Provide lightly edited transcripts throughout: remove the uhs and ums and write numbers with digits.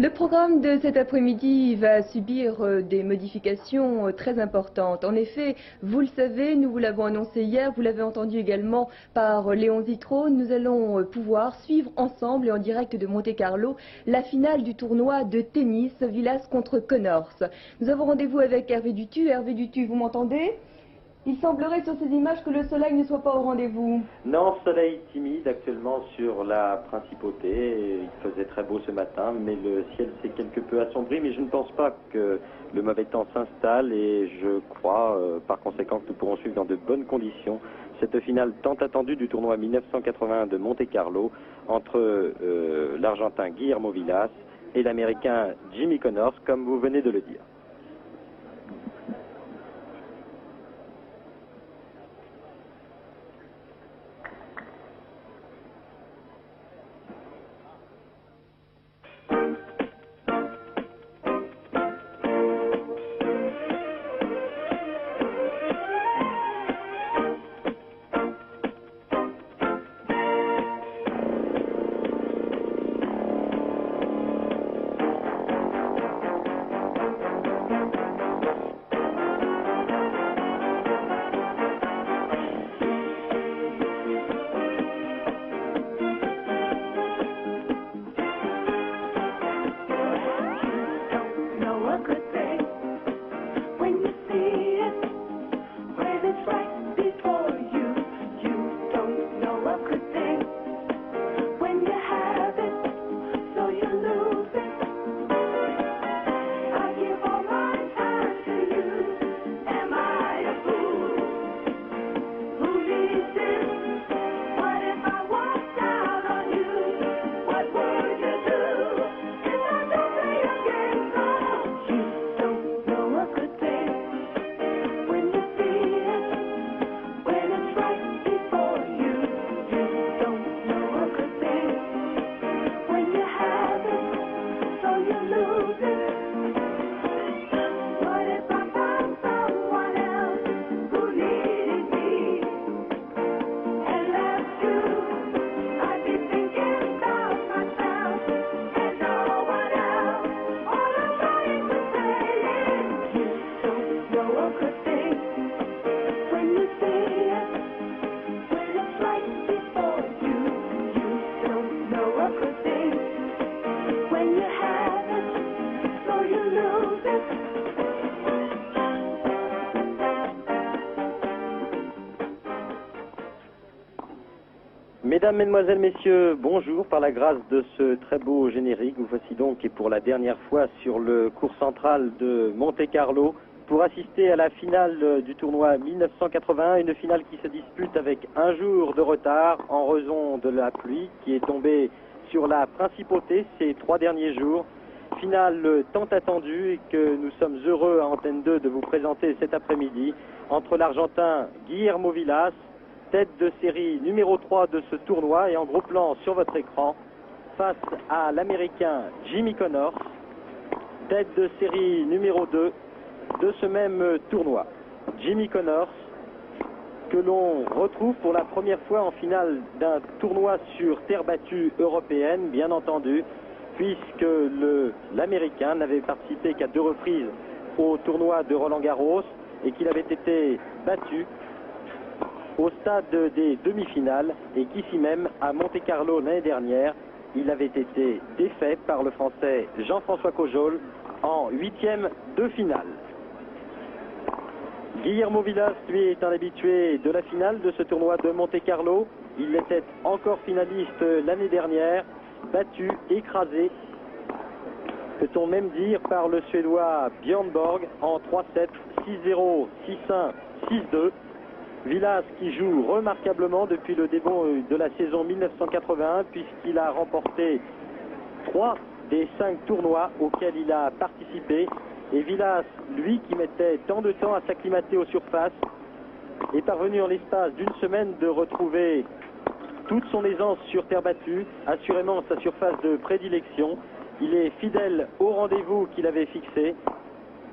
Le programme de cet après-midi va subir des modifications très importantes. En effet, vous le savez, nous vous l'avons annoncé hier, vous l'avez entendu également par Léon Zitrone, nous allons pouvoir suivre ensemble et en direct de Monte-Carlo la finale du tournoi de tennis Vilas contre Connors. Nous avons rendez-vous avec Hervé Dutu. Hervé Dutu, vous m'entendez ? Il semblerait sur ces images que le soleil ne soit pas au rendez-vous. Non, soleil timide actuellement sur la principauté. Il faisait très beau ce matin, mais le ciel s'est quelque peu assombri. Mais je ne pense pas que le mauvais temps s'installe et je crois par conséquent que nous pourrons suivre dans de bonnes conditions cette finale tant attendue du tournoi 1981 de Monte-Carlo entre l'Argentin Guillermo Vilas et l'Américain Jimmy Connors, comme vous venez de le dire. Mesdames, Mesdemoiselles, Messieurs, bonjour. Par la grâce de ce très beau générique, vous voici donc et pour la dernière fois sur le cours central de Monte-Carlo pour assister à la finale du tournoi 1981, une finale qui se dispute avec un jour de retard en raison de la pluie qui est tombée sur la principauté ces 3 derniers jours. Finale tant attendue et que nous sommes heureux à Antenne 2 de vous présenter cet après-midi entre l'Argentin Guillermo Vilas, tête de série numéro 3 de ce tournoi et en gros plan sur votre écran, face à l'Américain Jimmy Connors, tête de série numéro 2 de ce même tournoi. Jimmy Connors, que l'on retrouve pour la première fois en finale d'un tournoi sur terre battue européenne, bien entendu, puisque l'Américain n'avait participé qu'à 2 reprises au tournoi de Roland-Garros et qu'il avait été battu au stade des demi-finales et qu'ici même, à Monte-Carlo l'année dernière, il avait été défait par le Français Jean-François Cojol en 8e de finale. Guillermo Vilas, lui, est un habitué de la finale de ce tournoi de Monte-Carlo. Il était encore finaliste l'année dernière, battu, écrasé, peut-on même dire, par le Suédois Björn Borg en 3-7, 6-0, 6-1, 6-2. Vilas qui joue remarquablement depuis le début de la saison 1981 puisqu'il a remporté 3 des 5 tournois auxquels il a participé. Et Vilas, lui qui mettait tant de temps à s'acclimater aux surfaces, est parvenu en l'espace d'une semaine de retrouver toute son aisance sur terre battue, assurément sa surface de prédilection. Il est fidèle au rendez-vous qu'il avait fixé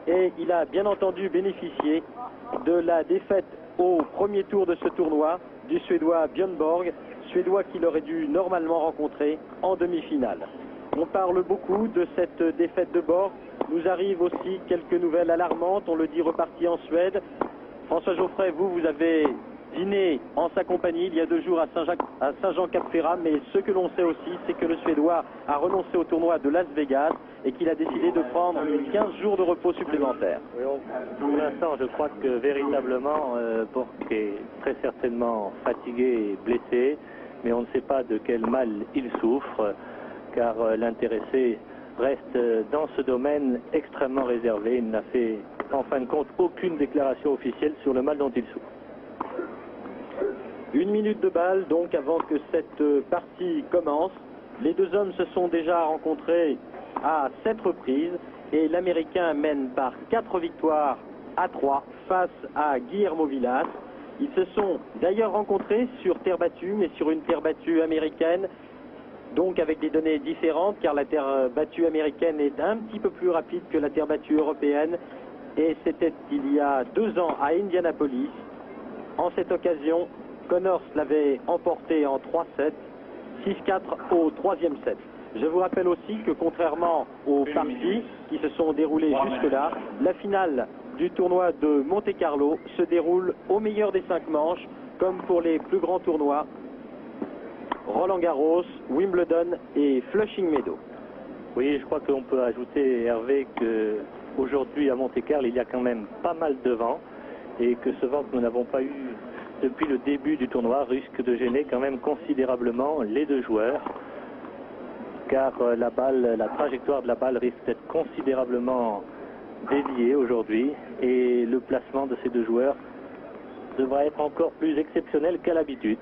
et il a bien entendu bénéficié de la défaite au premier tour de ce tournoi du Suédois Björn Borg, Suédois qu'il aurait dû normalement rencontrer en demi-finale. On parle beaucoup de cette défaite de Borg. Nous arrivent aussi quelques nouvelles alarmantes. On le dit reparti en Suède. François Geoffrey, vous avez dîné en sa compagnie il y a 2 jours à Saint-Jean-Cap-Ferrat, mais ce que l'on sait aussi, c'est que le Suédois a renoncé au tournoi de Las Vegas et qu'il a décidé de prendre 15 jours de repos supplémentaires. Oui, pour l'instant, je crois que véritablement, Borg est très certainement fatigué et blessé, mais on ne sait pas de quel mal il souffre, car l'intéressé reste dans ce domaine extrêmement réservé. Il n'a fait, en fin de compte, aucune déclaration officielle sur le mal dont il souffre. 1 minute de balle donc avant que cette partie commence. Les deux hommes se sont déjà rencontrés à 7 reprises et l'Américain mène par 4 victoires à 3 face à Guillermo Vilas. Ils se sont d'ailleurs rencontrés sur terre battue, mais sur une terre battue américaine, donc avec des données différentes, car la terre battue américaine est un petit peu plus rapide que la terre battue européenne, et c'était il y a 2 ans à Indianapolis. En cette occasion, Connors l'avait emporté en 3-7, 6-4 au 3e set. Je vous rappelle aussi que contrairement aux parties qui se sont déroulées jusque-là, la finale du tournoi de Monte-Carlo se déroule au meilleur des 5 manches, comme pour les plus grands tournois, Roland-Garros, Wimbledon et Flushing Meadows. Oui, je crois qu'on peut ajouter, Hervé, qu'aujourd'hui à Monte-Carlo, il y a quand même pas mal de vent, et que ce vent que nous n'avons pas eu depuis le début du tournoi risque de gêner quand même considérablement les 2 joueurs, car la trajectoire de la balle risque d'être considérablement déviée aujourd'hui, et le placement de ces 2 joueurs devra être encore plus exceptionnel qu'à l'habitude.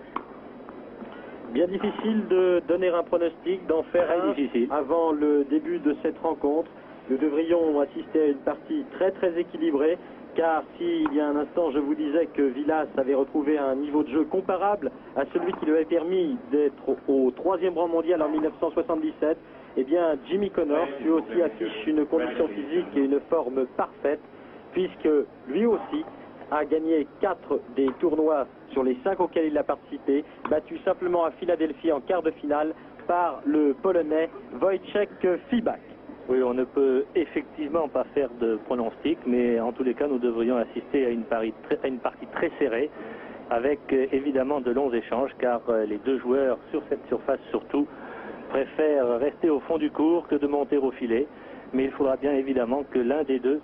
Bien difficile de donner un pronostic, d'en faire un avant le début de cette rencontre. Nous devrions assister à une partie très très équilibrée, car s'il y a un instant je vous disais que Vilas avait retrouvé un niveau de jeu comparable à celui qui lui avait permis d'être au 3e rang mondial en 1977, eh bien Jimmy Connors lui aussi affiche une condition physique et une forme parfaite, puisque lui aussi a gagné 4 des tournois sur les 5 auxquels il a participé, battu simplement à Philadelphie en quart de finale par le Polonais Wojciech Fibak. Oui, on ne peut effectivement pas faire de pronostic, mais en tous les cas, nous devrions assister à une partie très serrée, avec évidemment de longs échanges, car les 2 joueurs, sur cette surface surtout, préfèrent rester au fond du court que de monter au filet. Mais il faudra bien évidemment que l'un des 2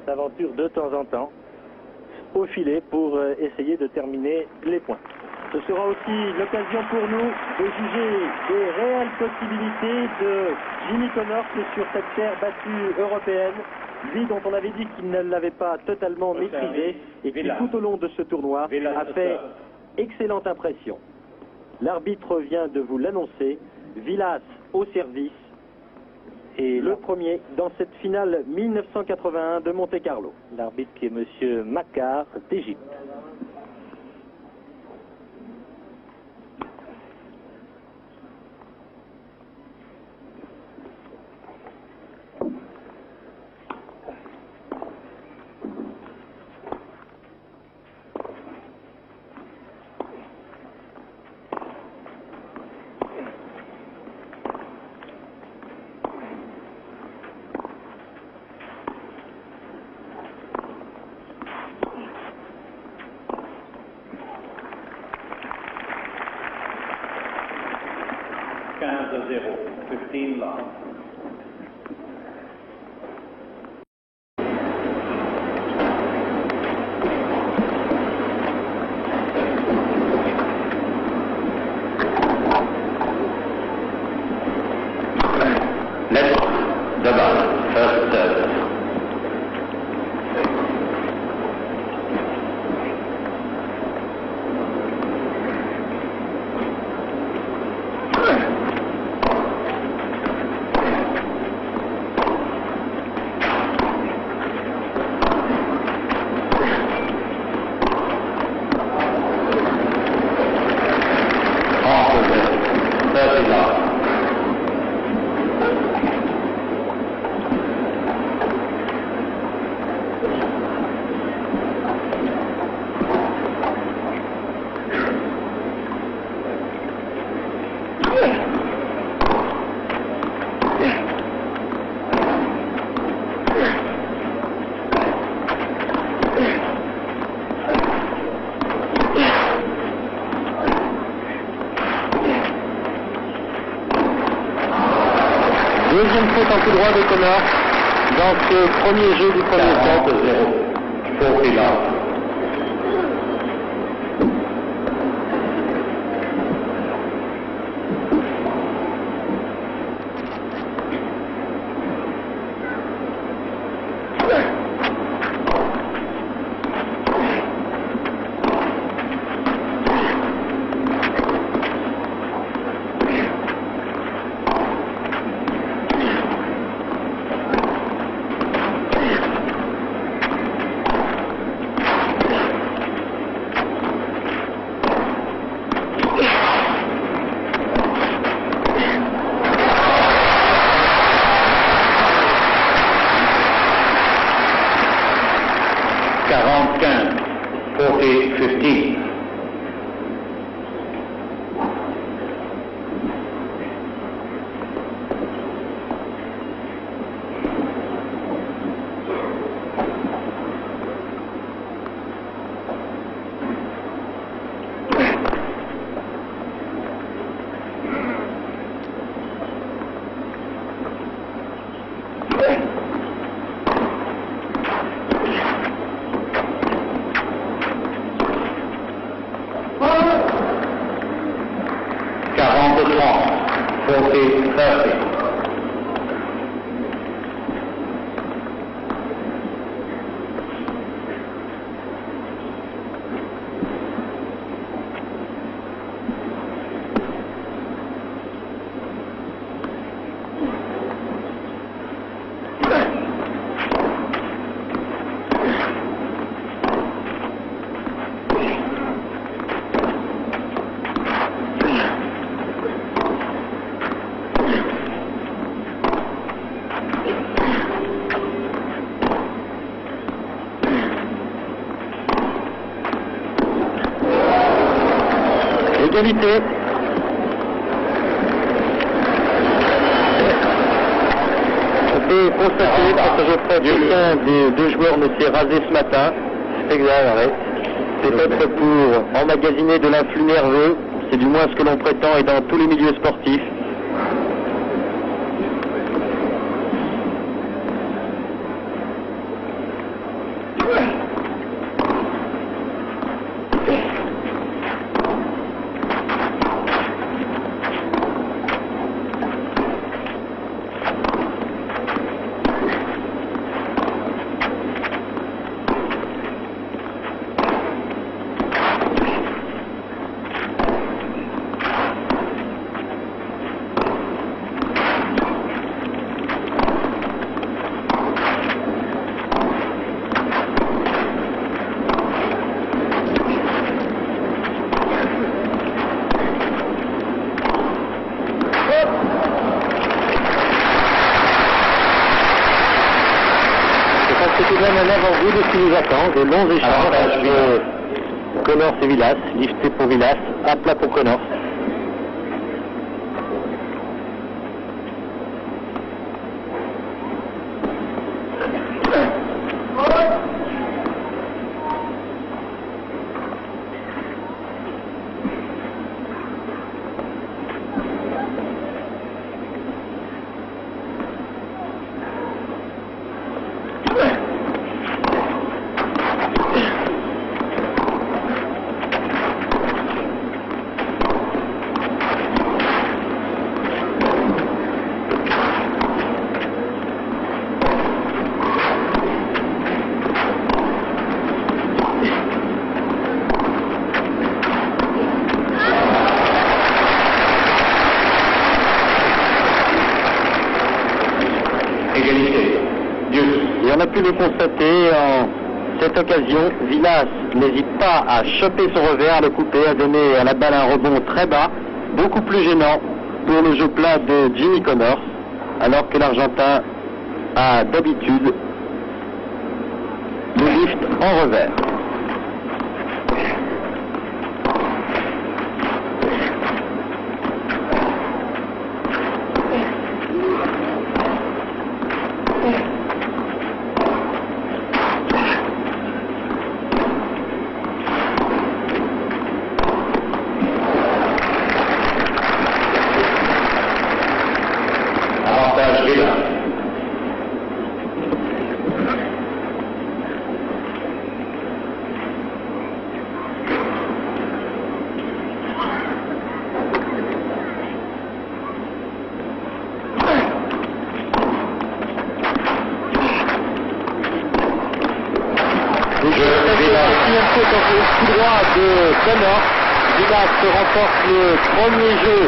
s'aventure de temps en temps au filet pour essayer de terminer les points. Ce sera aussi l'occasion pour nous de juger des réelles possibilités de Jimmy Connors sur cette terre battue européenne, lui dont on avait dit qu'il ne l'avait pas totalement maîtrisé et qui tout au long de ce tournoi a fait excellente impression. L'arbitre vient de vous l'annoncer, Vilas au service et le premier dans cette finale 1981 de Monte-Carlo. L'arbitre qui est M. Makar d'Égypte. Deuxième faute en coup droit de Connors dans ce premier jeu du premier set. 40-0. Faute là. Égalité. On peut constater, parce que je crois qu'aucun des deux joueurs ne s'est rasé ce matin. C'est exact, peut-être pour emmagasiner de l'influx nerveux, c'est du moins ce que l'on prétend et dans tous les milieux sportifs. De ce qui nous attend, de longs échanges de Connors et Vilas, lifté pour Vilas, à plat pour Connors. Et on a pu le constater en cette occasion, Vilas n'hésite pas à choper son revers, à le couper, à donner à la balle un rebond très bas, beaucoup plus gênant pour le jeu plat de Jimmy Connors, alors que l'Argentin a d'habitude le lift en revers. de Connor. Vilas remporte le premier jeu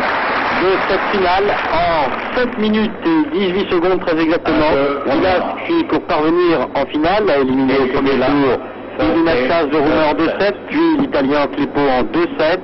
de cette finale en 7 minutes et 18 secondes très exactement. Vilas qui, pour parvenir en finale, a éliminé au premier tour Ignatias de Roumain en 2-7, puis l'Italien Clipo en 2-7.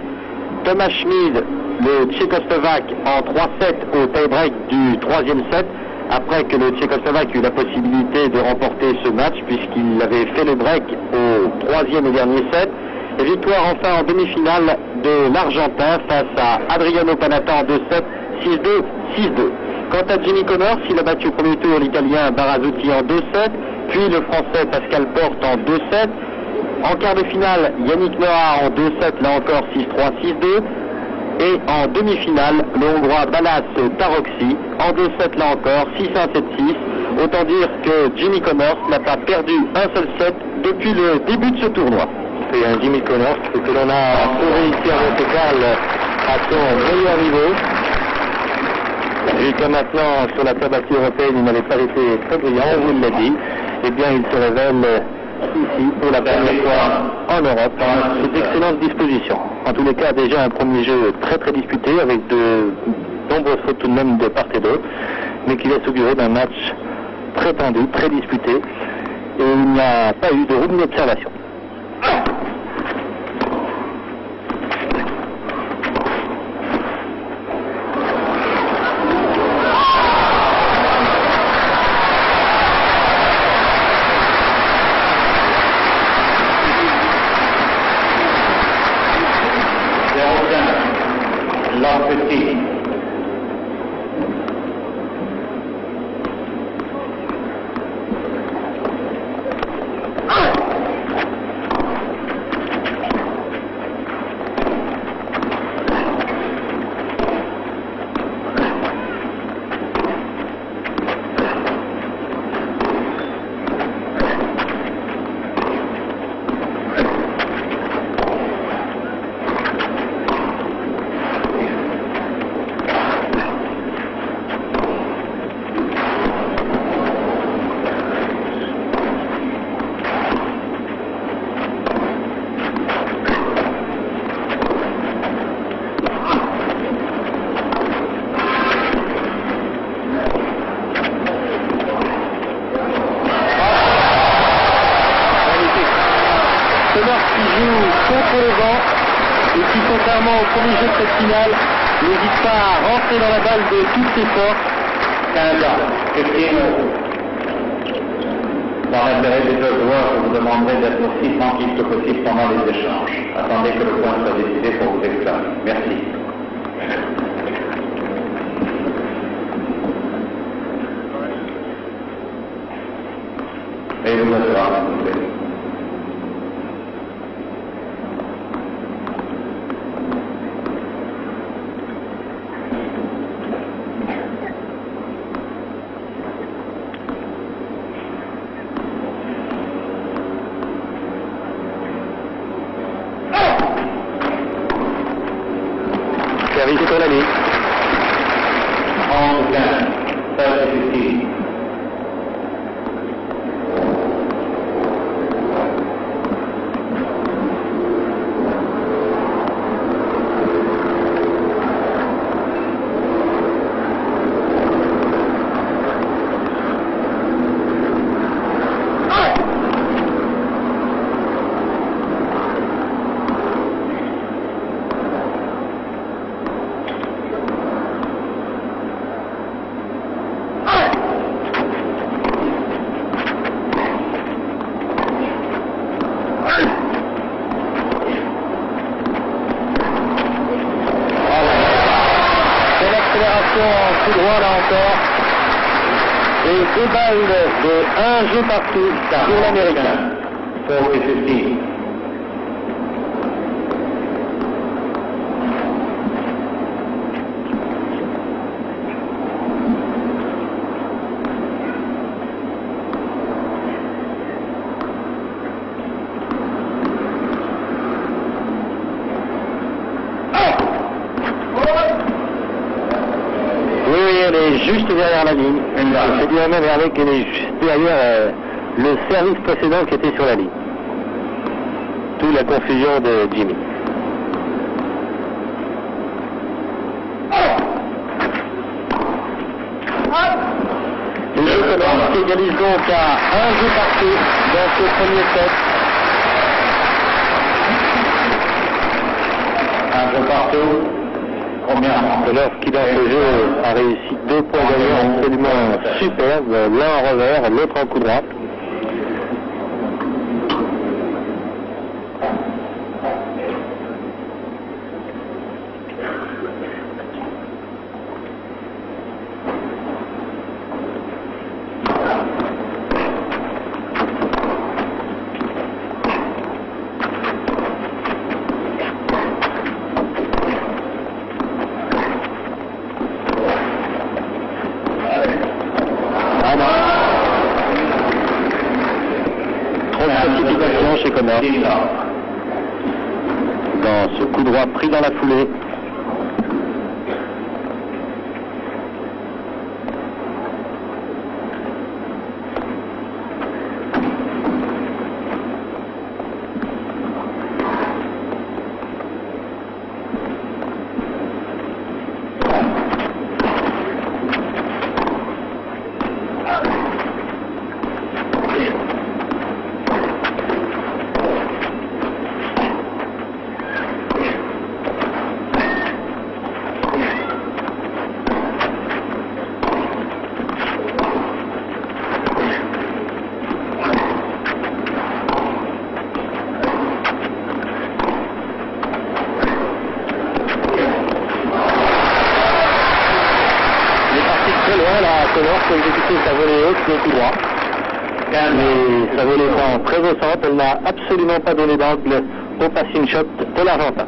Thomas Schmid, le Tchécoslovaque, en 3-7 au tie-break du troisième set, après que le Tchécoslovaque eut la possibilité de remporter ce match, puisqu'il avait fait le break au troisième et dernier set. Et victoire enfin en demi-finale de l'Argentin face à Adriano Panatta en 2-7, 6-2, 6-2. Quant à Jimmy Connors, il a battu au premier tour l'Italien Barazzuti en 2-7, puis le Français Pascal Porte en 2-7. En quart de finale, Yannick Noah en 2-7, là encore 6-3, 6-2. Et en demi-finale, le Hongrois Balázs Taroxi en 2-7, là encore 6-1, 7-6. Autant dire que Jimmy Connors n'a pas perdu un seul set depuis le début de ce tournoi. C'est un Jimmy Connors que l'on a trouvé ici à Monte-Carlo à son meilleur niveau. Jusqu'à maintenant, sur la table européenne, il n'avait pas été très brillant, on vous l'a dit. Eh bien, il se révèle ici pour la première fois en Europe, c'est d'excellentes dispositions. En tous les cas, déjà un premier jeu très très disputé, avec de nombreuses fautes tout de même de part et d'autre, mais qui laisse augurer d'un match très tendu, très disputé, et il n'y a pas eu de roue d'observation. N'hésite pas à rentrer dans la balle de toutes ses forces. Canada, Christine, dans l'intérêt des deux joueurs, je vous demanderai d'être aussi tranquille que possible pendant les échanges. Attendez que le point soit décidé pour vous exclamer. Merci. Et vous asseoir, s'il vous plaît. Sur la ligne. 11-15, ça c'est ici. Tout droit là encore. Et deux balles de un jeu partout pour l'Américain. Pour les Elle est juste derrière la ligne. C'est bien même avec qu'elle est juste derrière le service précédent qui était sur la ligne. surtout la confusion de Jimmy. Les jeux Connors qui égalisent donc à un jeu partout dans ce premier set. Un jeu partout. Connors qui dans ce jeu a réussi 2 points gagnants absolument superbes, l'un en revers, l'autre en coup droit. Chez Connors. Dans ce coup droit pris dans la foulée. Connors qui a exécuté sa volée haute de coup droit. Mais sa volée étant très haussante, elle n'a absolument pas donné d'angle au passing shot de l'Argentin.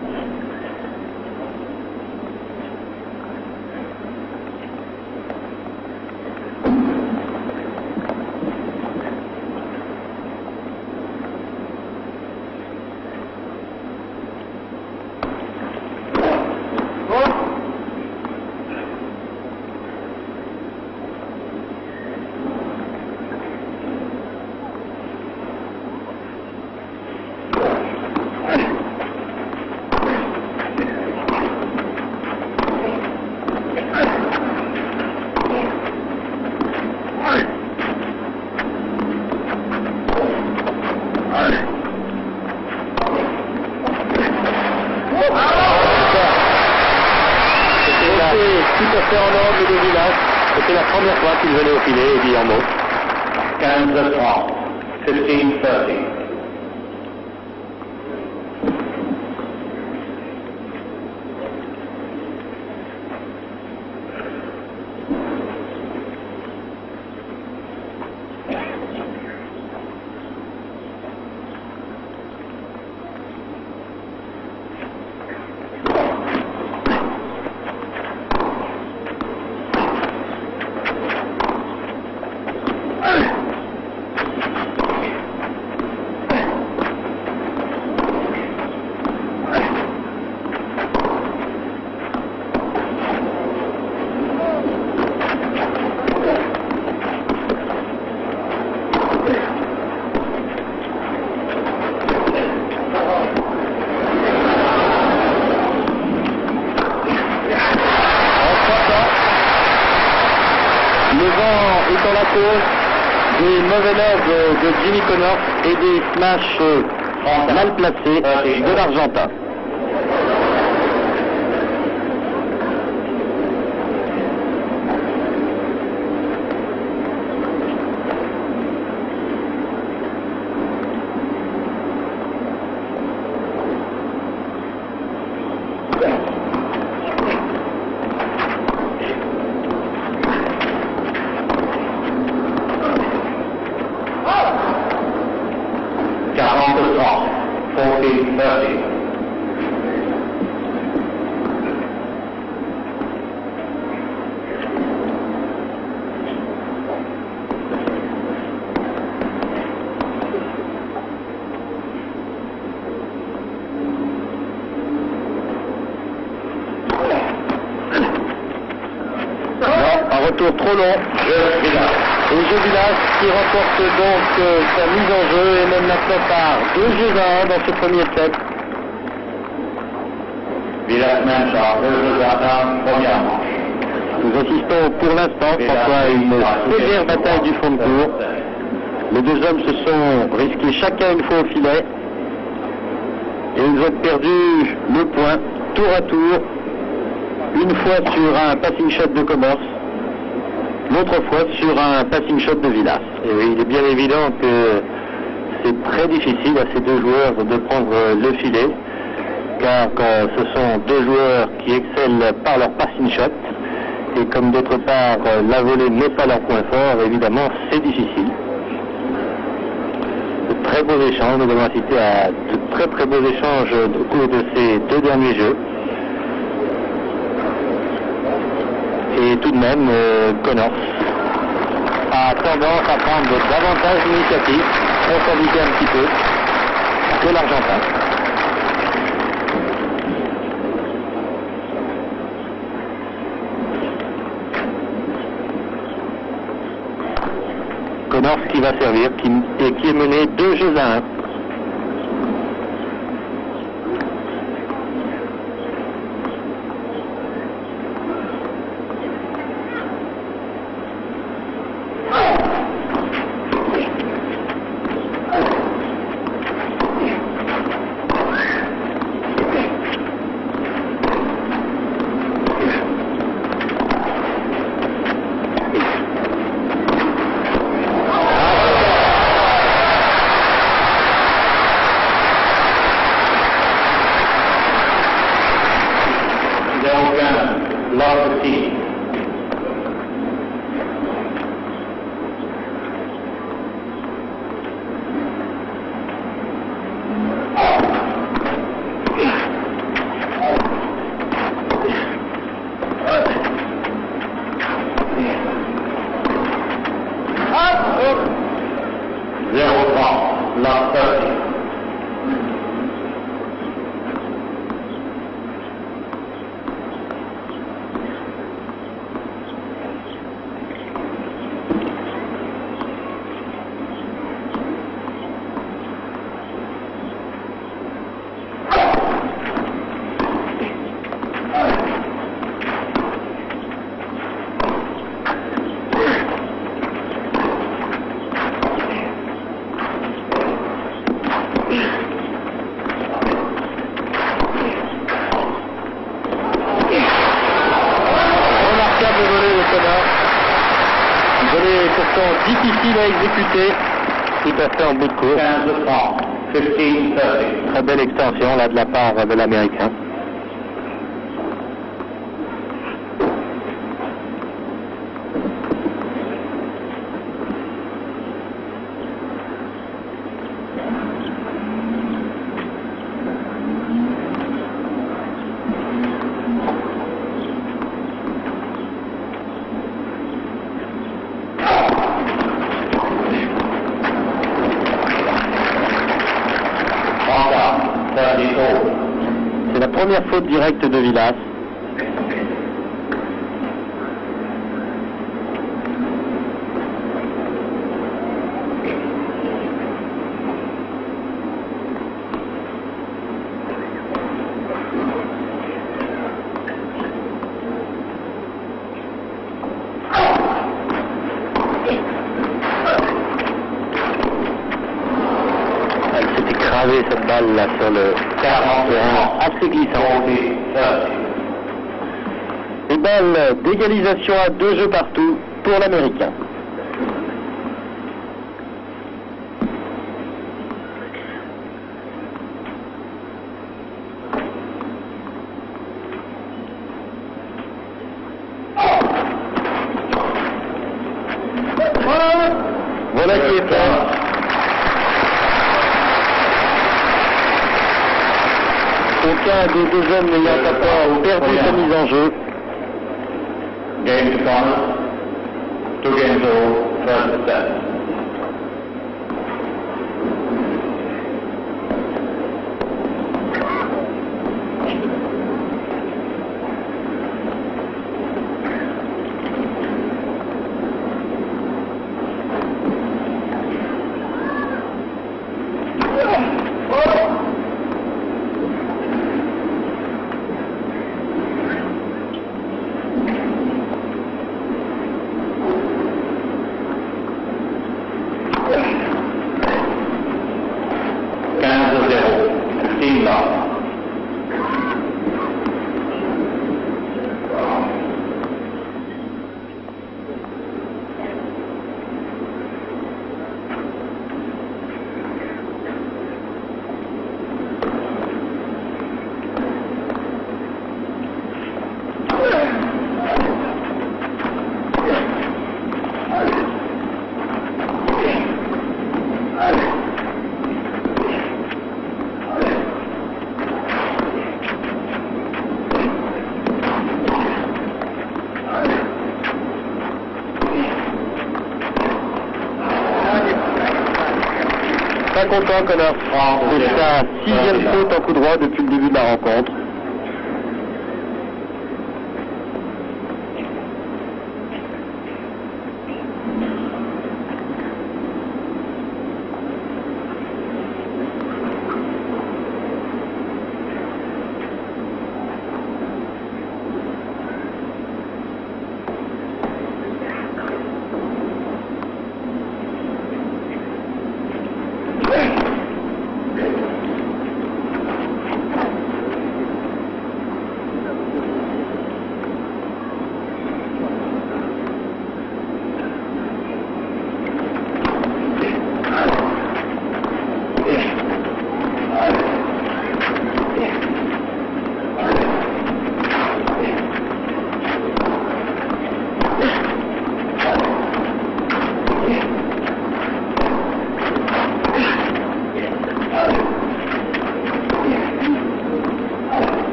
Tout à fait en angle de Vilas. C'était la première fois qu'il venait au filet, et dit en mot. 15-30, 15-30. Étant la cause des mauvais lobes de Jimmy Connors et des smashs mal placés de l'Argentin. retour trop long. Et jeu Villas qui remporte donc sa mise en jeu et mène maintenant par 2-1 dans ce premier set. Villas mène par 2-1, première manche. Nous assistons pour l'instant, François, à une sévère bataille du fond de cour. Les deux hommes se sont risqués chacun une fois au filet. Et ils ont perdu le point tour à tour. Une fois sur un passing shot de Connors, l'autre fois sur un passing shot de Villas. Et oui, il est bien évident que c'est très difficile à ces deux joueurs de prendre le filet, car quand ce sont deux joueurs qui excellent par leur passing shot, et comme d'autre part la volée n'est pas leur point fort, évidemment c'est difficile. De très beaux échanges, nous avons assisté à de très beaux échanges au cours de ces deux derniers jeux. Et tout de même, Connors a tendance à prendre davantage d'initiative, pour s'indiquer un petit peu, que l'Argentin. Connors qui va servir, qui est mené 2-1. Difficile à exécuter, tout à fait en bout de course. 15-30. Très belle extension là de la part de l'Américain. C'est la première faute directe de Villas. Cette balle là sur le terrain assez glissant. Et balle d'égalisation à 2 jeux partout pour l'Américain. Voilà qui est fait. Aucun des deux hommes n'ayant encore perdu sa mise en jeu. Game to Connors. 2 games all, first set. pas content, Connor. C'est sa 6e faute en coup droit depuis le début de la rencontre.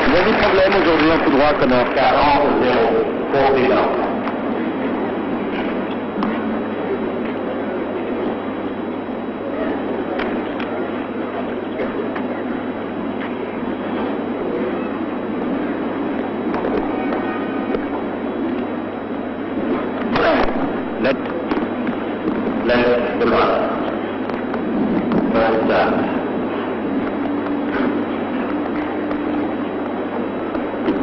Il y a des problèmes aujourd'hui en coup droit, Connor. 40-0 pour Villa. Let the ball. First up.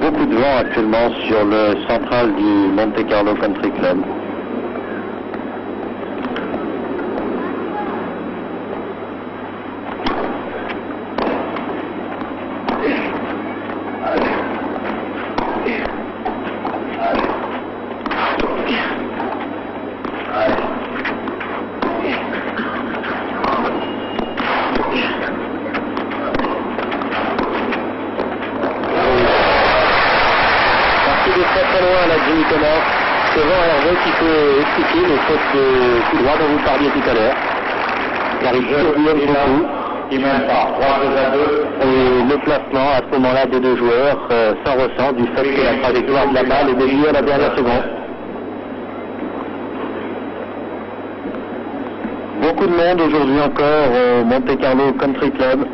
Beaucoup de vent actuellement sur le central du Monte Carlo Country Club. Très loin là, Jimmy Connor. C'est vraiment Hervé qui peut expliquer le fait de coup droit dont vous parliez tout à l'heure. Il arrive tourbillonne beaucoup. Il mène par 3-2. Et le placement à ce moment-là des deux joueurs s'en ressent du fait que la trajectoire de la balle est déviée à la dernière seconde. Beaucoup de monde aujourd'hui encore au Monte Carlo Country Club.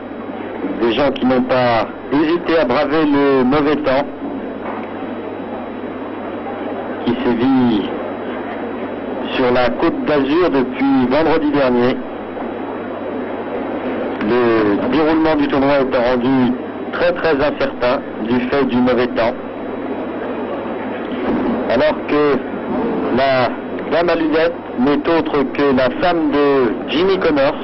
Des gens qui n'ont pas hésité à braver le mauvais temps qui sévit sur la Côte d'Azur depuis vendredi dernier. Le déroulement du tournoi est rendu très très incertain du fait du mauvais temps. Alors que la dame à lunettes n'est autre que la femme de Jimmy Connors.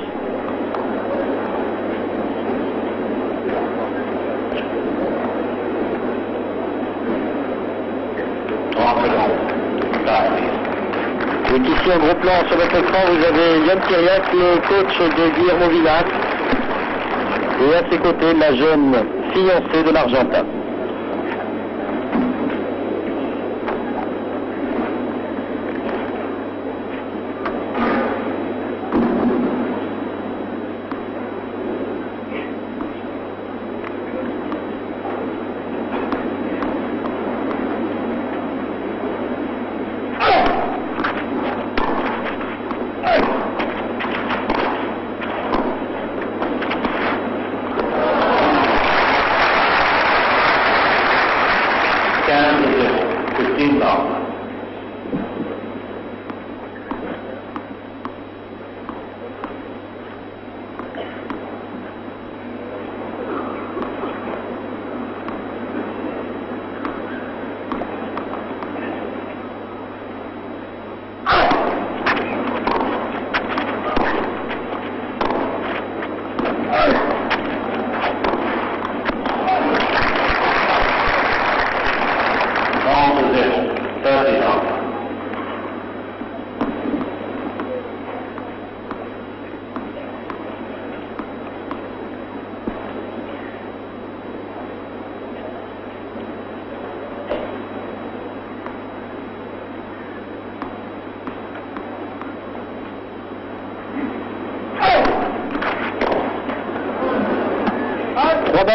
Et qu'ici en gros plan sur votre écran vous avez Yann Kyriak, le coach de Guillermo Vilas, et à ses côtés la jeune fiancée de l'Argentin.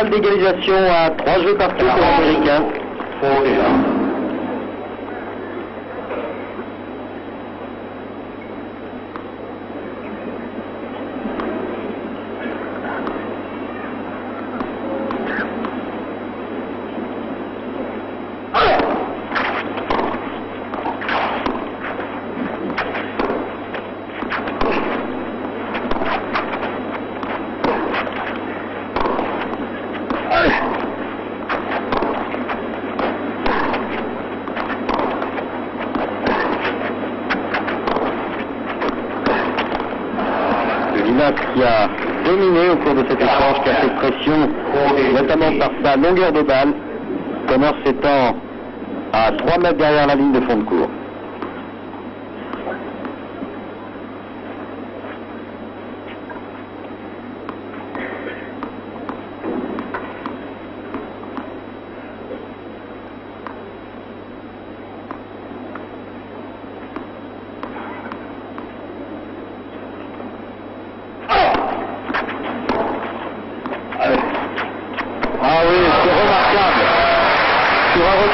balle d'égalisation à 3 jeux partout pour l'Américain. Qui a dominé au cours de cet échange, qui a fait pression, notamment par sa longueur de balle, Connors étant à 3 mètres derrière la ligne de fond de cours.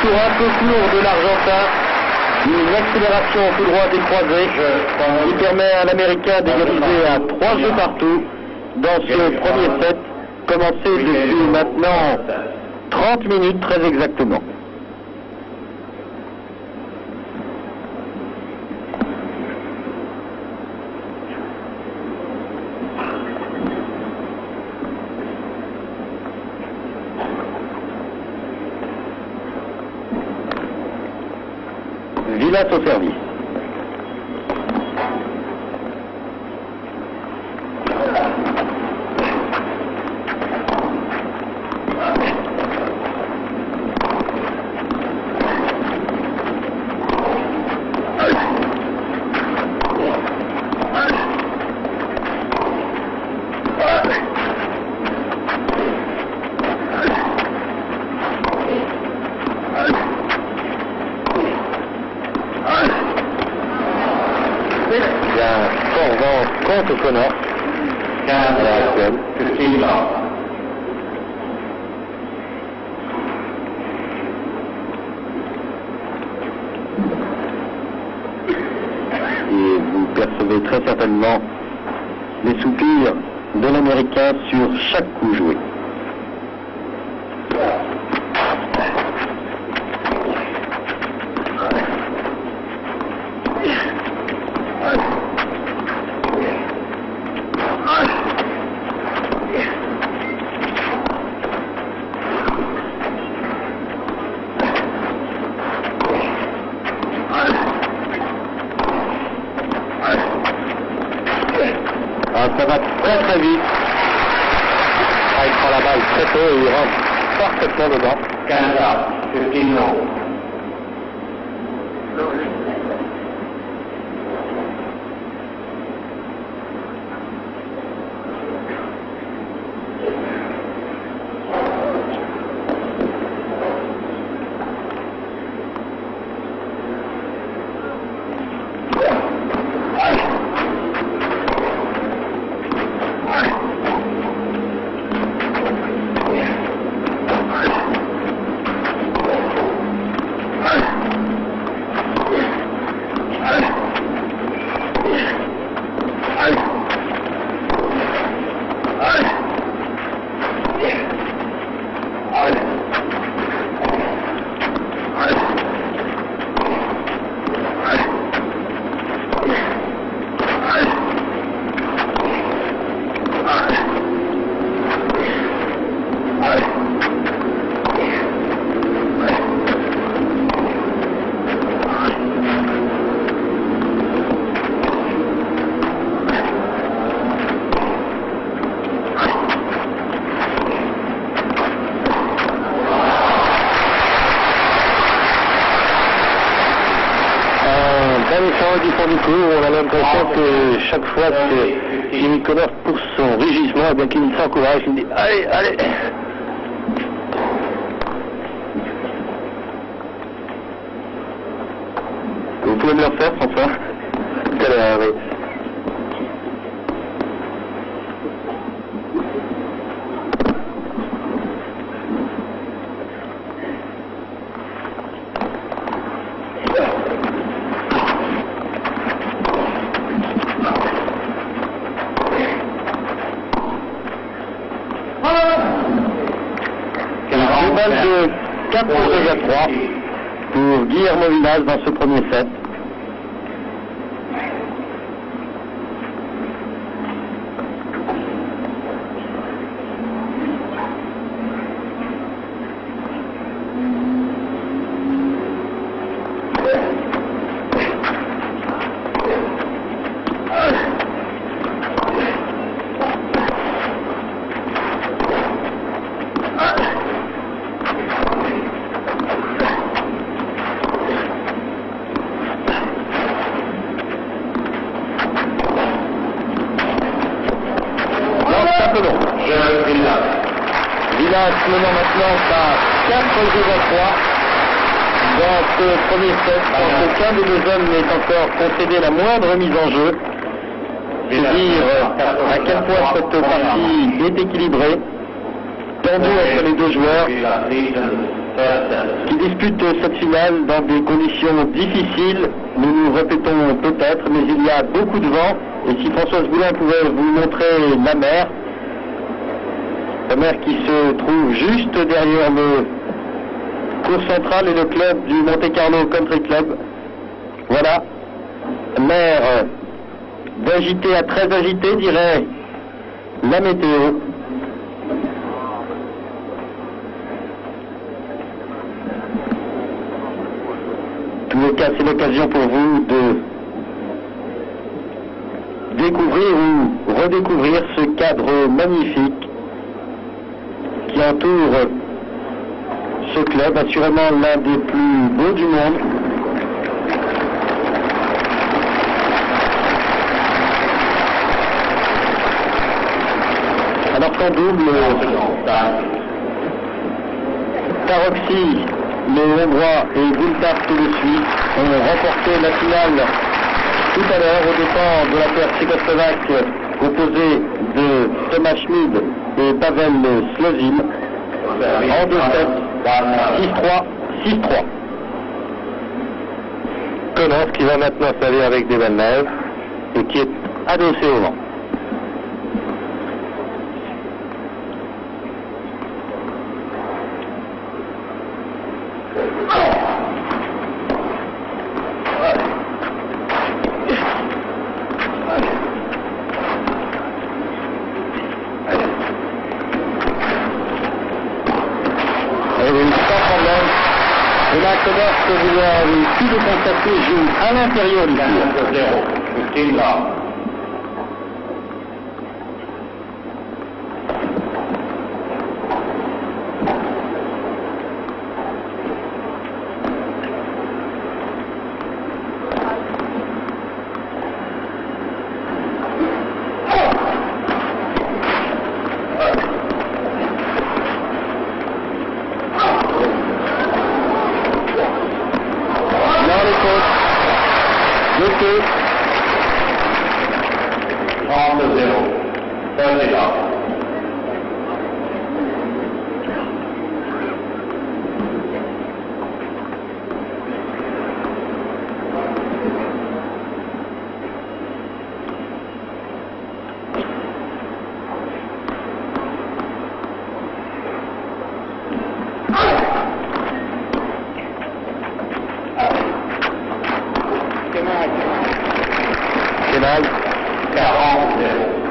Un peu court de l'Argentin, une accélération tout droit des croisés qui permet à l'Américain d'égaliser à 3 jeux partout dans ce premier set, commencé depuis maintenant 30 minutes très exactement. Vilas au service. Contre Connors, 15 et vous percevez très certainement les soupirs de l'Américain sur chaque coup joué. Ça va très très vite. Il prend la balle très tôt et il rentre parfaitement dedans. 15 Du fond du cours, on a l'impression que chaque fois que Jimmy Connors pousse son rugissement, eh bien qu'il s'encourage, il dit allez, allez. Vous pouvez me le refaire, François? Tout à l'heure, oui. 4 jeux à 3 pour Guillermo Vilas dans ce premier set. Vilas menant maintenant par 4 jeux à 3 dans ce premier set, sans qu'aucun des deux hommes n'ait encore concédé la moindre mise en jeu. C'est dire à quel point cette partie est équilibrée, tendue entre les deux joueurs qui disputent cette finale dans des conditions difficiles. Nous nous répétons peut-être, mais il y a beaucoup de vent, et si Françoise Boulin pouvait vous montrer la mer qui se trouve juste derrière le cours central et le club du Monte Carlo Country Club. Voilà, mer d'agité à très agité, dirait la météo. En tous les cas, c'est l'occasion pour vous de découvrir ou redécouvrir ce cadre magnifique qui entoure ce club, assurément l'un des plus beaux du monde. Alors qu'en double, Taroxy, le Hongrois, et Gultart, le Suisse, ont remporté la finale tout à l'heure aux dépens de la paire tchécoslovaque composée de Thomas Schmid et Pavel Slozin en 2-7, 6-3, 6-3. Konos qui va maintenant servir avec des Villeneuve et qui est adossé au vent. Que vous avez pu le constater, joue à l'intérieur du cours.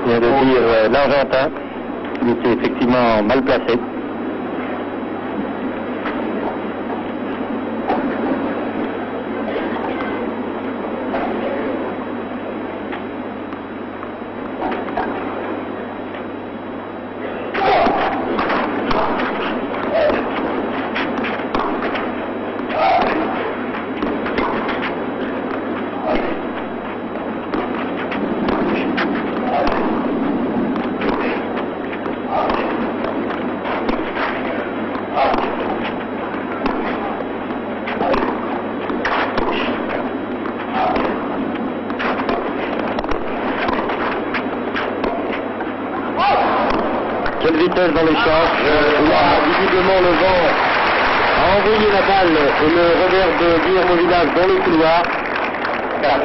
Vient de dire l'Argentin, il était effectivement mal placé. Quelle vitesse dans l'échange. Là, visiblement, le vent a envoyé la balle et le revers de Guillermo Vilas dans le couloir.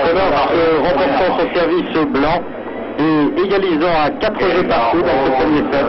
Konos remportant son service blanc et égalisant à 4 jeux partout dans ce premier set.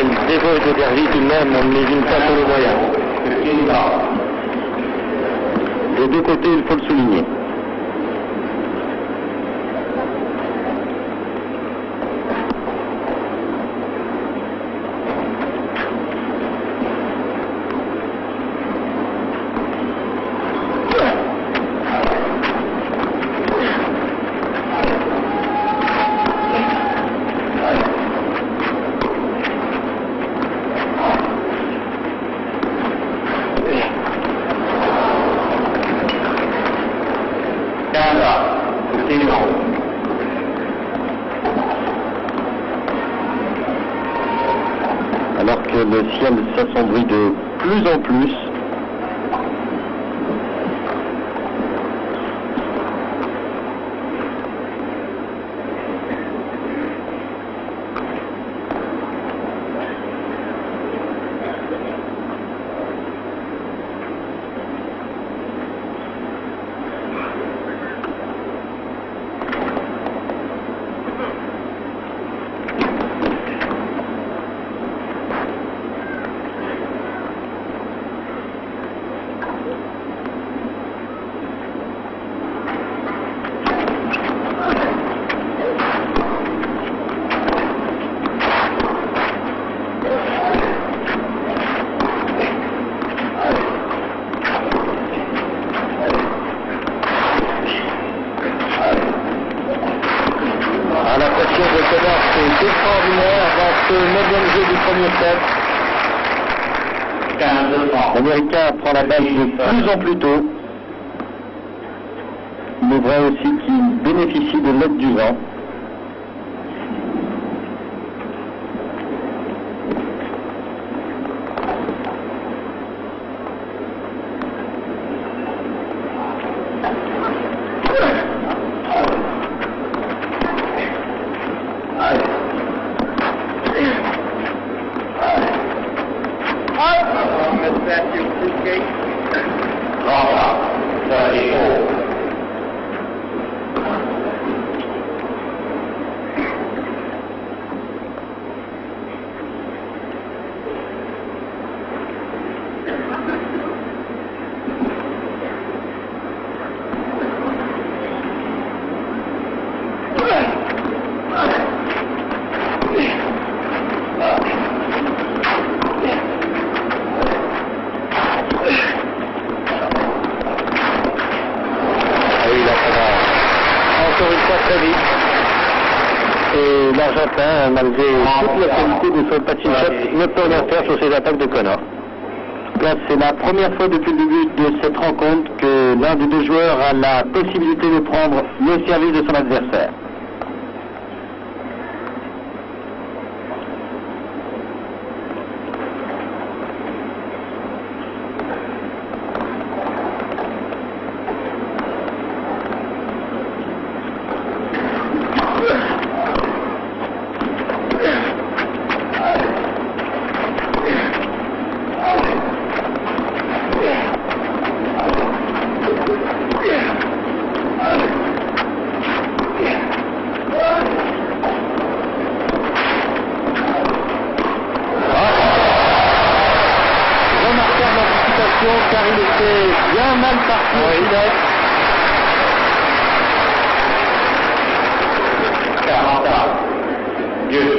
quel dévot de Derby tout de même, on ne lésine pas sur le moyen. Des deux côtés, il faut le souligner. Alors que le ciel s'assombrit de plus en plus. La pression de Connor, c'est extraordinaire dans ce 9e jeu du premier set. L'Américain prend la balle de plus en plus tôt. Il est vrai aussi qu'il bénéficie de l'aide du vent. Très vite. Et l'Argentin, malgré toute la qualité de son patine shot, ne peut rien faire sur ses attaques de Connor. Là, c'est la première fois depuis le début de cette rencontre que l'un des deux joueurs a la possibilité de prendre le service de son adversaire. Car il était bien mal parti au filet. 40. Dieu.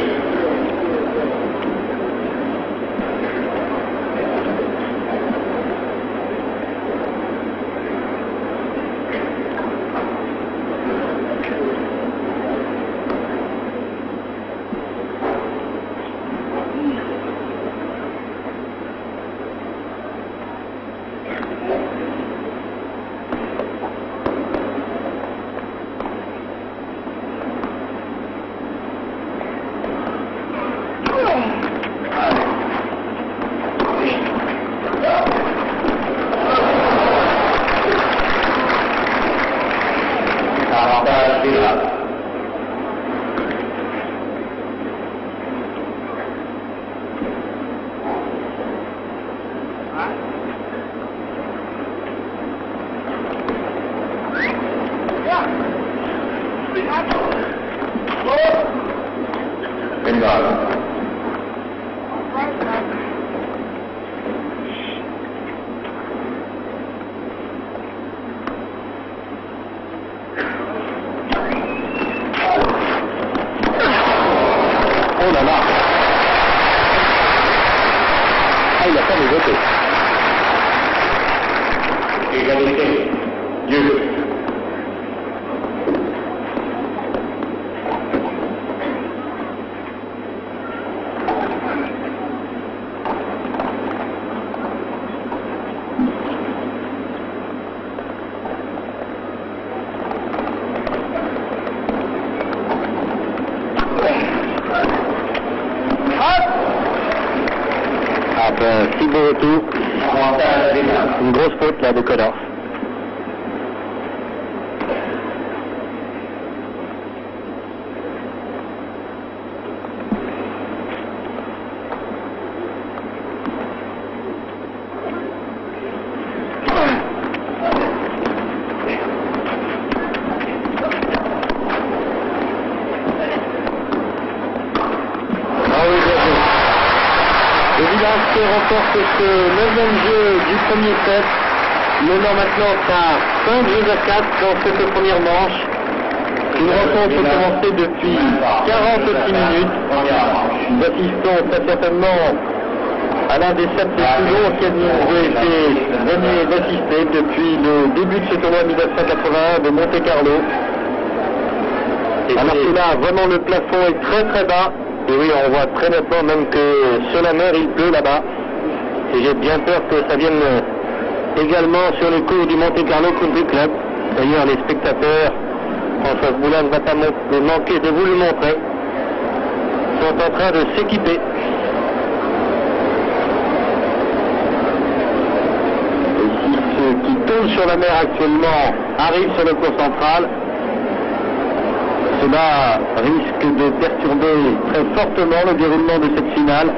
si beau retour. Une grosse faute là de Connors. Remporte ce 9e jeu du premier set, menant maintenant à 5 jeux à 4 dans cette première manche. Une rencontre commencée depuis 46 minutes. Nous assistons très certainement à l'un des sets les plus longs auxquels nous avons été venus d'assister depuis le début de ce tournoi 1981 de Monte-Carlo. Alors que là, vraiment le plafond est très très bas. Et oui, on voit très nettement même que sur la mer il pleut là-bas. Et j'ai bien peur que ça vienne également sur les cours du Monte-Carlo Country Club. D'ailleurs, les spectateurs, François Boulin ne va pas manquer de vous le montrer, sont en train de s'équiper. Et si ceux qui tournent sur la mer actuellement arrivent sur le cours central, cela risque de perturber très fortement le déroulement de cette finale.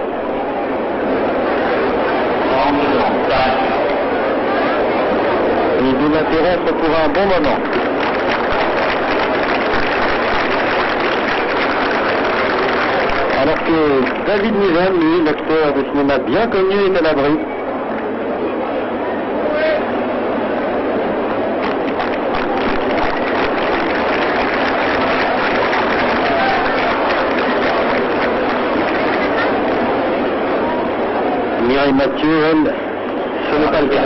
Et de l'interrompre pour un bon moment. Alors que David Niven, lui, l'acteur de cinéma bien connu, est à l'abri. Mireille Mathieu, elle, ce n'est pas le cas.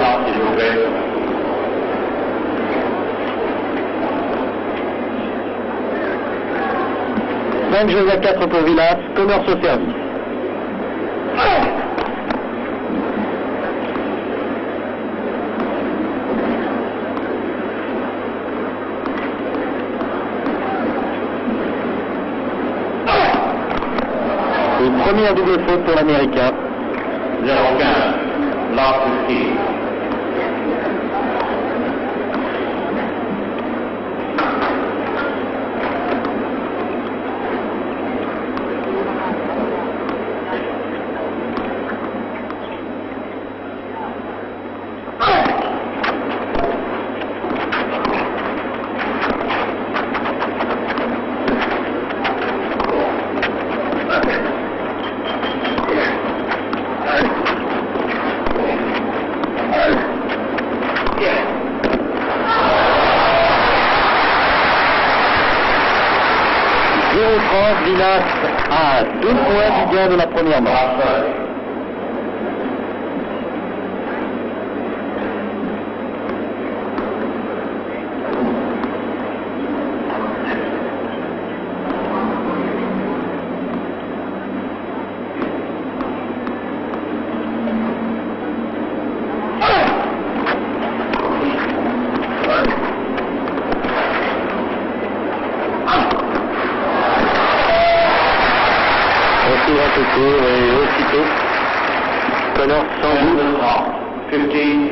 5 jeux à 4 pour Villas, Connors au service. Une première double faute pour l'Américain. 0-15, lost the key. Villas à 2 points du gain de la première manche. Et aussitôt, Connors sans doute 15-30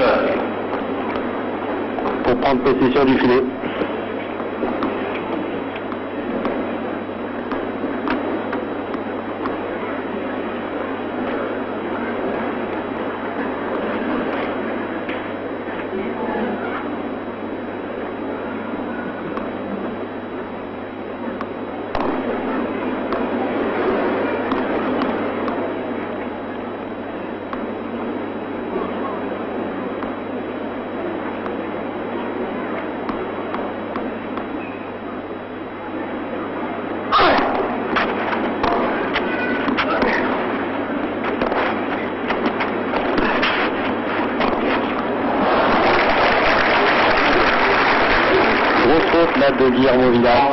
pour prendre possession du filet. De Guillermo Villas,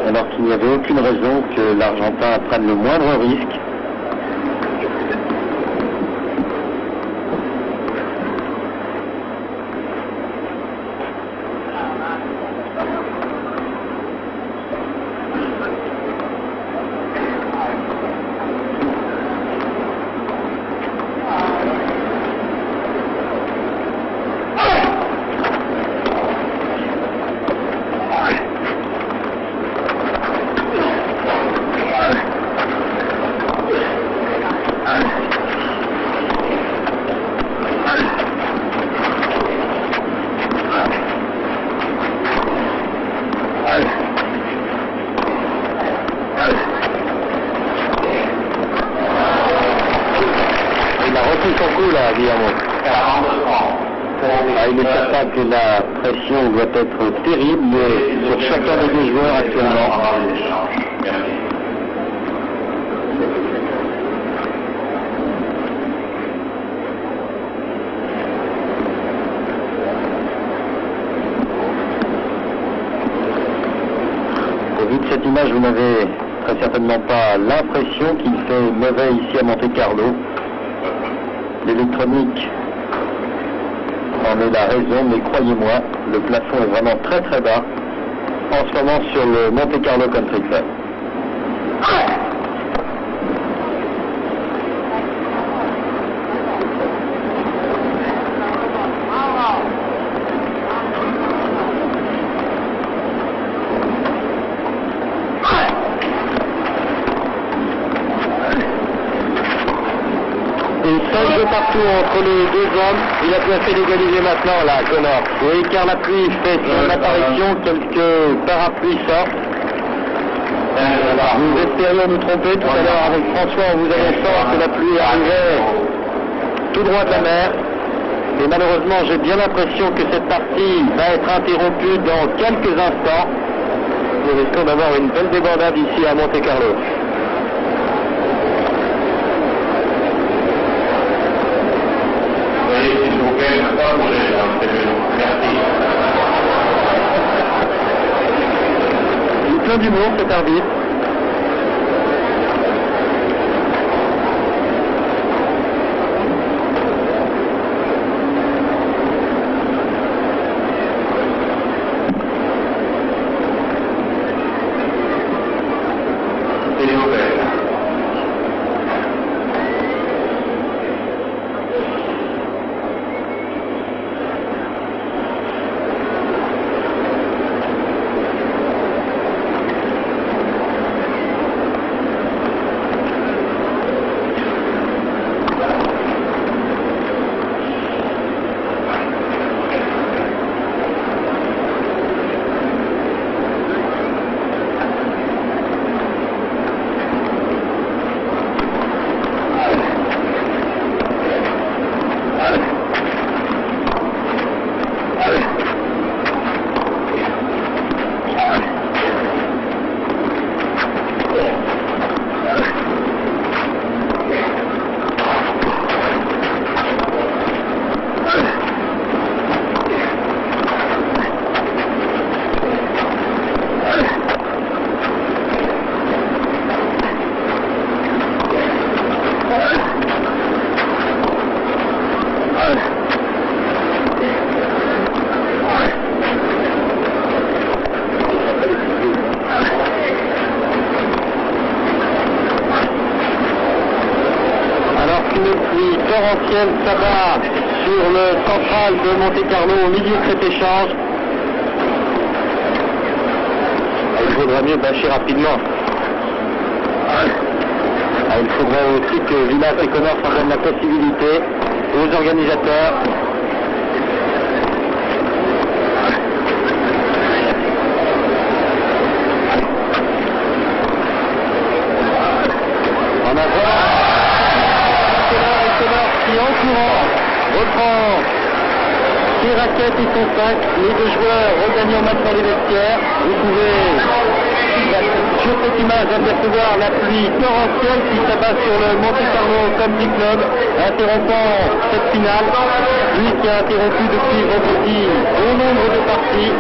alors qu'il n'y avait aucune raison que l'Argentin prenne le moindre risque. là, Guillermo. Il est certain que la pression doit être terrible sur chacun des deux joueurs actuellement. Au vu de cette image, vous n'avez très certainement pas l'impression qu'il fait mauvais ici à Monte-Carlo. L'électronique en est la raison, mais croyez-moi, le plafond est vraiment très très bas en ce moment sur le Monte-Carlo Country Club. Partout entre les deux hommes, il a bien fait d'égaliser maintenant là, Connor. Oui, car la pluie fait son apparition, quelques parapluies sortent. Nous espérions nous tromper tout à l'heure avec François en vous annonçant que la pluie arrivait tout droit de la mer. Et malheureusement, j'ai bien l'impression que cette partie va être interrompue dans quelques instants. Nous risquons d'avoir une belle débandade ici à Monte-Carlo. Il est plein d'humour cet arbitre. S'abat sur le central de Monte-Carlo au milieu de cet échange. Il faudra mieux bâcher rapidement. Il faudrait aussi que Villas et Connor s'en donnent la possibilité aux organisateurs. En avant. En courant, reprend ses raquettes et son sac, les deux joueurs regagnant maintenant les vestiaires. Vous pouvez sur cette image apercevoir la pluie torrentielle qui s'abat sur le Monte-Carlo Country Club, interrompant cette finale, lui qui a interrompu depuis vendredi bon nombre de parties.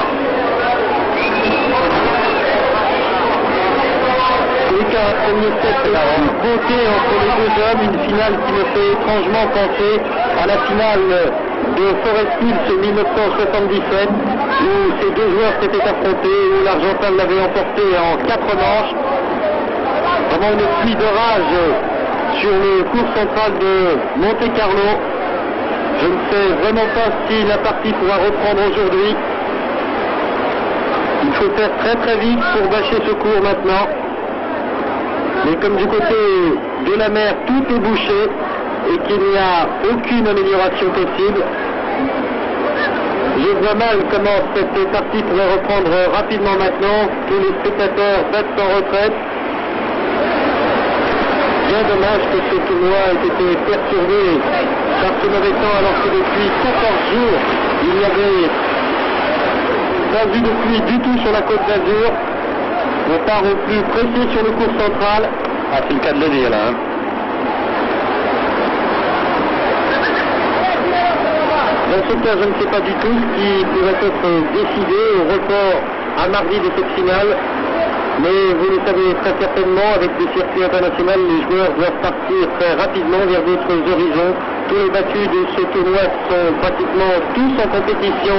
Un premier set de beauté entre les deux hommes, une finale qui me fait étrangement penser à la finale de Forest Hills 1977 où ces deux joueurs s'étaient affrontés, où l'Argentin l'avait emporté en 4 manches. Vraiment une pluie d'orage sur le cours central de Monte-Carlo. Je ne sais vraiment pas si la partie pourra reprendre aujourd'hui. Il faut faire très très vite pour bâcher ce cours maintenant. Mais comme du côté de la mer, tout est bouché et qu'il n'y a aucune amélioration possible, je vois mal comment cette partie pourrait reprendre rapidement maintenant. Tous les spectateurs restent en retraite. bien dommage que ce tournoi ait été perturbé par ce mauvais temps, alors que depuis 14 jours, il n'y avait pas vu de pluie du tout sur la Côte d'Azur. On part au plus précis sur le cours central. Ah, c'est le cas de le dire là. Hein. Dans ce cas, je ne sais pas du tout ce qui pourrait être décidé au report à mardi de cette finale. Mais vous le savez très certainement, avec des circuits internationaux, les joueurs doivent partir très rapidement vers d'autres horizons. Tous les battus de ce tournoi sont pratiquement tous en compétition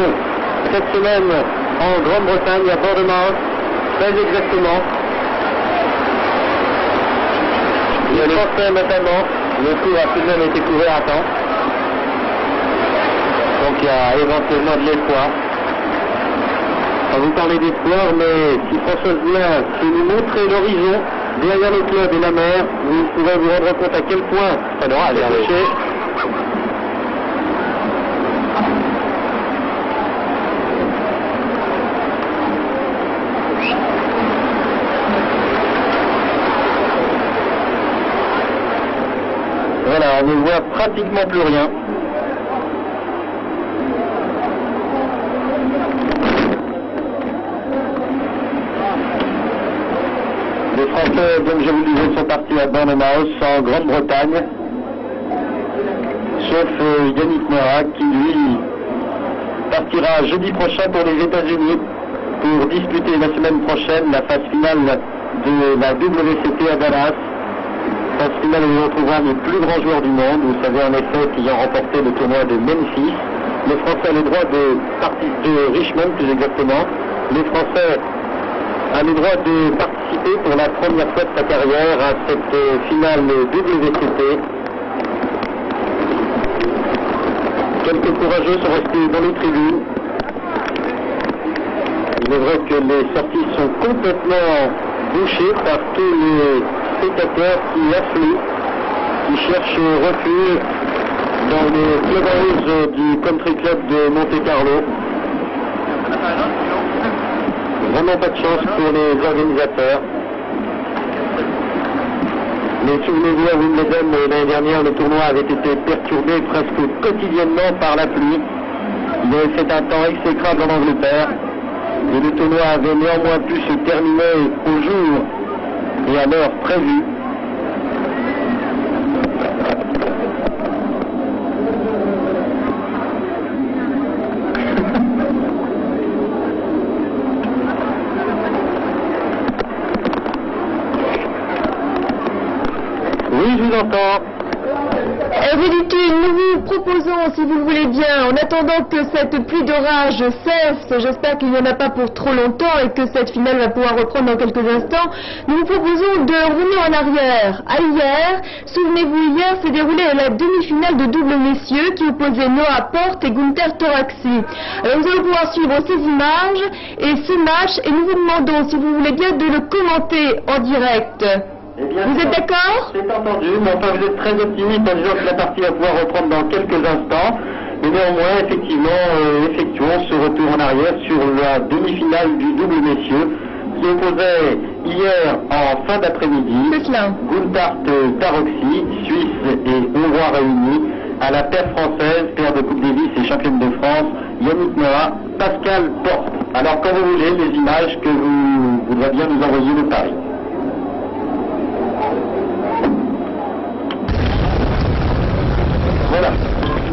cette semaine en Grande-Bretagne, à Bournemouth, très exactement. Il y a les Français notamment, le cours a tout de même été couvert à temps. Donc il y a éventuellement de l'espoir. On vous parlez d'espoir, mais si François Vien sait nous montrer l'horizon derrière le club et la mer, vous pourrez vous rendre compte à quel point ça doit aller toucher. Voilà, on ne voit pratiquement plus rien. Les Français, comme je vous le disais, sont partis à Bournemouth, en Grande-Bretagne, sauf Yannick Noah qui, lui, partira jeudi prochain pour les États-Unis pour disputer la semaine prochaine la phase finale de la WCT à Dallas. Phase finale où on retrouvera les plus grands joueurs du monde. Vous savez en effet qu'ils ont remporté le tournoi de Memphis. Les Français ont le droit de Richmond, plus exactement. Les Français a le droit de participer pour la première fois de sa carrière à cette finale WCT. Quelques courageux sont restés dans les tribunes. Il est vrai que les sorties sont complètement bouchées par tous les spectateurs qui affluent, qui cherchent refuge dans le clubhouse du Country Club de Monte-Carlo. Vraiment pas de chance pour les organisateurs. Mais souvenez-vous à Wimbledon, l'année dernière, le tournoi avait été perturbé presque quotidiennement par la pluie. Il avait fait un temps exécrable en Angleterre. Et le tournoi avait néanmoins pu se terminer au jour et à l'heure prévue. Oui, je vous entends. Ridicule, nous vous proposons, si vous le voulez bien, en attendant que cette pluie d'orage cesse, j'espère qu'il n'y en a pas pour trop longtemps et que cette finale va pouvoir reprendre dans quelques instants, nous vous proposons de revenir en arrière. À hier, souvenez-vous, hier s'est déroulée la demi-finale de double messieurs qui opposait Noah Porte et Gunther Toraxi. Alors nous allons pouvoir suivre ces images et ces matchs et nous vous demandons, si vous voulez bien, de le commenter en direct. Eh bien, vous êtes d'accord? C'est entendu, mais enfin vous êtes très optimiste en disant que la partie va pouvoir reprendre dans quelques instants. Mais néanmoins, effectivement, effectuons ce retour en arrière sur la demi-finale du double messieurs qui opposait hier en fin d'après-midi Gunther Toraxi, Suisse et Hongrois réunis, à la paire française, paire de Coupe Davis et championne de France, Yannick Noah, Pascal Porte. Alors quand vous voulez, les images que vous voudrez bien nous envoyer de Paris. Voilà,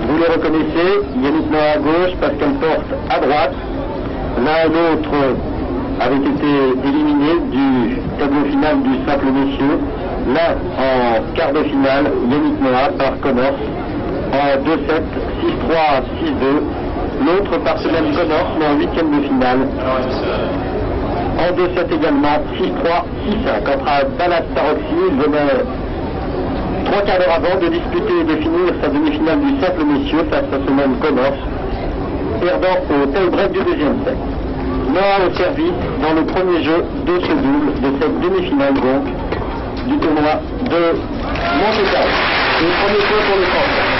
vous les reconnaissez, Yannick Noah à gauche, Pascal Porte à droite. L'un et l'autre avaient été éliminés du tableau final du simple messieurs. L'un en quart de finale, Yannick Noah par Connors, en 2-7, 6-3, 6-2. L'autre par Selim Connors, mais en huitième de finale. En 2-7 également, 6-3, 6-5. Quant à Dallas Toraxi, il venait 3 quarts d'heure avant de disputer et de finir sa demi-finale du simple messieurs face à ce même Connors, perdant au tie-break du deuxième set. Noah au service dans le premier jeu de ce double, de cette demi-finale donc, du tournoi de Monte-Carlo. Le premier point pour les Français.